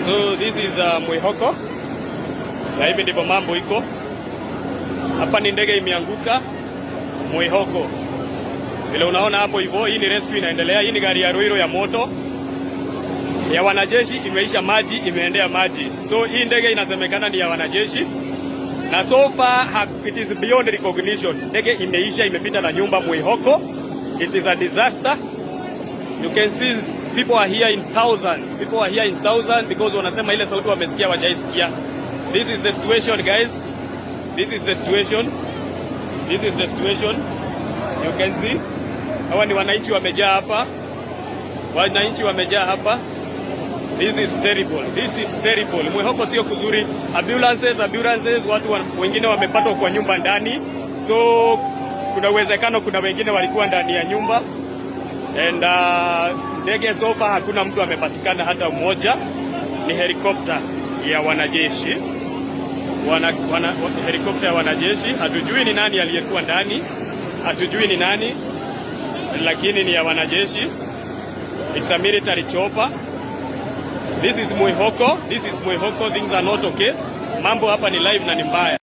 So this is Mwihoko. Na hivi ndivyo mambo iko. Hapa ni ndege imeanguka Mwihoko. Vile unaona hapo hivyo, hii ni rescue inaendelea. Hii ni gari ya Ruiro ya moto. Ya wanajeshi imeisha maji, imeendea maji. So hii ndege inasemekana ni ya wanajeshi. Na so far it is beyond recognition. Ndege imeisha, imepita na nyumba Mwihoko. It is a disaster. You can see people are here in thousands. People are here in thousands because wanasema ile sauti wamesikia wajaisikia. This is the situation, guys. This is the situation. This is the situation. You can see. Hawa ni wananchi wamejaa hapa. Wananchi wamejaa hapa. This is terrible. This is terrible. Mwihoko sio kuzuri. Ambulances, watu wengine wamepatwa kwa nyumba ndani. So kuna uwezekano kuna wengine walikuwa ndani ya nyumba. And ndege so far hakuna mtu amepatikana hata mmoja. Ni helikopta ya wanajeshi. Helikopta ya wanajeshi. Hatujui ni nani aliyekuwa ndani. Hatujui ni nani. Lakini ni ya wanajeshi. It's a military chopper. This is Mwihoko. Things are not okay. Mambo hapa ni live na ni mbaya.